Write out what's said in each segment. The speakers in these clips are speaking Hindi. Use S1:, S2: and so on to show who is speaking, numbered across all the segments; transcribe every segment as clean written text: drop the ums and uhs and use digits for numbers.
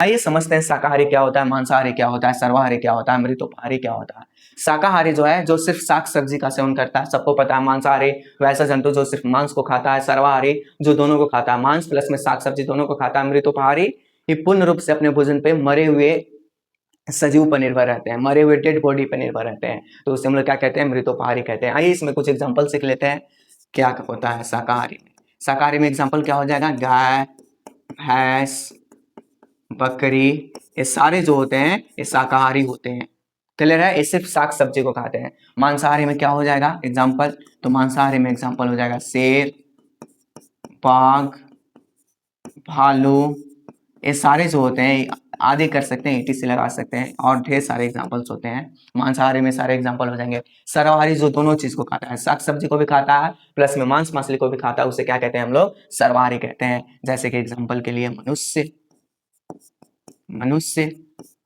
S1: आइए समझते हैं शाकाहारी क्या होता है, मांसाहारी क्या होता है, सर्वाहारी क्या होता है, मृतोपहारी क्या होता है। शाकाहारी जो है जो सिर्फ शाक सब्जी का सेवन करता है, सबको पता है। मांसाहारी वैसा जंतु जो सिर्फ मांस को खाता है। सर्वाहारी जो दोनों को खाता है, मांस प्लस में शाक सब्जी दोनों को खाता है। मृतोपहारी ये पूर्ण रूप से अपने भोजन पे मरे हुए सजीव पर निर्भर रहते हैं, मरे हुए डेड बॉडी पर निर्भर रहते हैं, तो उसे हम लोग क्या कहते हैं, मृतोपहारी कहते हैं। आइए इसमें कुछ एग्जाम्पल सीख लेते हैं क्या होता है शाकाहारी में। शाकाहारी में एग्जाम्पल क्या हो जाएगा, गाय, भैंस, बकरी, ये सारे जो होते हैं ये शाकाहारी होते हैं। क्लियर है, ये सिर्फ शाक सब्जी को खाते हैं। मांसाहारी में क्या हो जाएगा एग्जाम्पल, तो मांसाहारी में एग्जाम्पल हो जाएगा शेर, बाघ, भालू, ये सारे जो होते हैं आदि कर सकते हैं, ETC लगा सकते हैं, और ढेर सारे एग्जाम्पल्स होते हैं। मांसाहारी में सारे एग्जाम्पल हो जाएंगे। सर्वाहारी जो दोनों चीज को खाता है, शाक सब्जी को भी खाता है प्लस में मांस मछली को भी खाता है, उसे क्या कहते हैं हम लोग, सर्वाहारी कहते हैं। जैसे कि एग्जाम्पल के लिए मनुष्य, मनुष्य,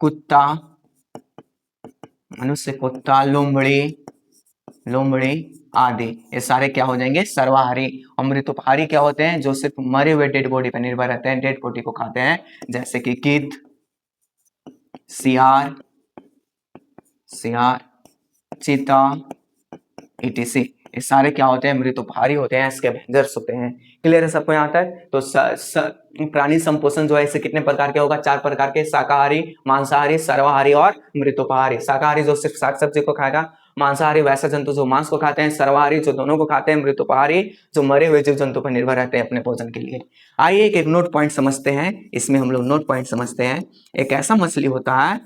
S1: कुत्ता, मनुष्य, कुत्ता, लोमड़ी, लोमड़ी आदि, ये सारे क्या हो जाएंगे, सर्वाहारी। और मृतोपहारी क्या होते हैं, जो सिर्फ मरे हुए डेड बॉडी पर निर्भर रहते हैं, डेड बॉडी को खाते हैं। जैसे कि गिद्ध, सियार, सियार, चीता, ETC, ये सारे क्या होते हैं, मृतोपहारी होते हैं, स्कैवेंजर्स होते हैं। क्लियर है सबको यहाँ तक। तो प्राणी संपोषण जो है इसे कितने प्रकार के होगा, 4 प्रकार के, शाकाहारी, मांसाहारी, सर्वाहारी और मृतोपहारी। शाकाहारी जो सिर्फ शाक सब्जी को खाएगा, मांसाहारी वैसा जंतु जो मांस को खाते हैं, सर्वाहारी जो दोनों को खाते हैं, मृतोपहारी जो मरे हुए जीव जंतु पर निर्भर रहते हैं अपने भोजन के लिए। आइए एक नोट पॉइंट समझते हैं, इसमें हम लोग नोट पॉइंट समझते हैं। एक ऐसा मछली होता है,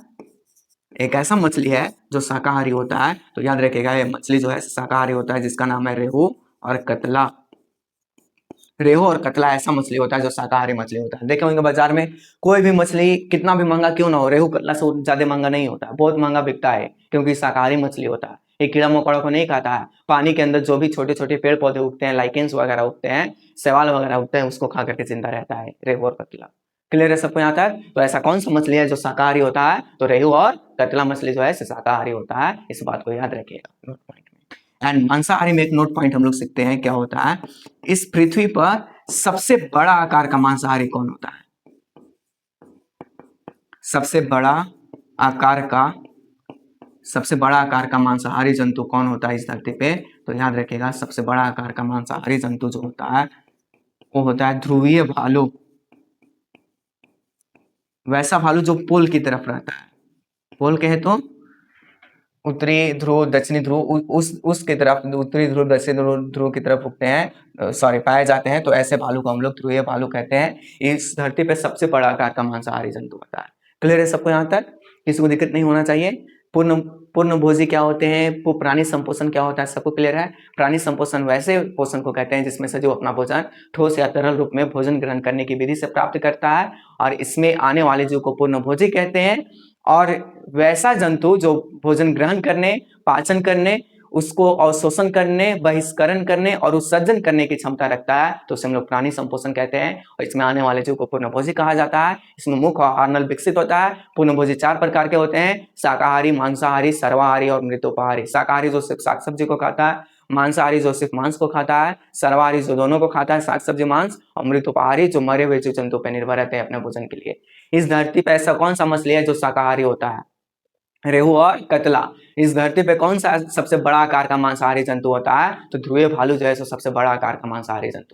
S1: एक ऐसा मछली है जो शाकाहारी होता है, तो याद रखिएगा ये मछली जो है शाकाहारी होता है, जिसका नाम है रेहू और कतला। रेहू और कतला ऐसा मछली होता है जो शाकाहारी मछली होता है। देखे होंगे बाजार में कोई भी मछली कितना भी महंगा क्यों ना हो, रेहू कतला से ज्यादा महंगा नहीं होता, बहुत महंगा बिकता है, क्योंकि शाकाहारी मछली होता है। ये कीड़ा मकोड़ा को नहीं खाता है, पानी के अंदर जो भी छोटे छोटे पेड़ पौधे उगते हैं, लाइकेंस वगैरह उगते हैं, शैवाल वगैरह उगते हैं, उसको खा करके जिंदा रहता है रेहू और कतला। क्लियर है सबको यहाँ तक। तो ऐसा कौन सा मछली है जो शाकाहारी होता है, तो रेहू और कतला मछली जो है शाकाहारी होता है, इस बात को याद रखिएगा नोट पॉइंट में। एंड मांसाहारी में एक नोट पॉइंट हम लोग सीखते हैं क्या होता है, इस पृथ्वी पर सबसे बड़ा आकार का मांसाहारी कौन होता है, सबसे बड़ा आकार का, सबसे बड़ा आकार का मांसाहारी जंतु कौन होता है इस धरती पे, तो याद रखिएगा सबसे बड़ा आकार का मांसाहारी जंतु जो होता है वो होता है ध्रुवीय भालू। वैसा भालू जो पोल की तरफ रहता है, पोल कहे तो उत्तरी ध्रुव दक्षिणी ध्रुव, उसके तरफ, उत्तरी ध्रुव दक्षिणी ध्रुव की तरफ उगते हैं, सॉरी पाए जाते हैं, तो ऐसे भालू को हम लोग ध्रुवीय भालू कहते हैं। इस धरती पे सबसे बड़ा आकार का मांसाहारी जंतु होता है। क्लियर है सबको यहाँ तक, किसी को दिक्कत नहीं होना चाहिए। पूर्ण पूर्ण भोजी क्या होते हैं, प्राणी संपोषण क्या होता है, सबको क्लियर है। प्राणी संपोषण वैसे पोषण को कहते हैं जिसमें सजीव अपना भोजन ठोस या तरल रूप में भोजन ग्रहण करने की विधि से प्राप्त करता है, और इसमें आने वाले जीव को पूर्ण भोजी कहते हैं। और वैसा जंतु जो भोजन ग्रहण करने, पाचन करने, उसको अवशोषण करने, बहिष्करण करने और उत्सर्जन करने की क्षमता रखता है, तो उसे हम लोग प्राणी संपोषण कहते हैं। और इसमें आने वाले जीव को पूर्णभोजी कहा जाता है। इसमें मुख और आहार नल विकसित होता है। पूर्णभोजी 4 प्रकार के होते हैं, शाकाहारी, मांसाहारी, सर्वाहारी और मृतोपहारी। शाकाहारी जो सिर्फ शाक सब्जी को खाता है, मांसाहारी जो सिर्फ मांस को खाता है, सर्वाहारी जो दोनों को खाता है, शाक सब्जी मांस, और मृतोपहारी जो मरे हुए जीव जंतु पर निर्भर रहते हैं अपने भोजन के लिए। इस धरती पर ऐसा कौन सा मछली है जो शाकाहारी होता है, रेहू और कतला। इस धरती पे कौन सा सबसे बड़ा आकार का मांसाहारी जंतु होता है, तो ध्रुवीय भालू जो है सबसे बड़ा आकार का मांसाहारी जंतु।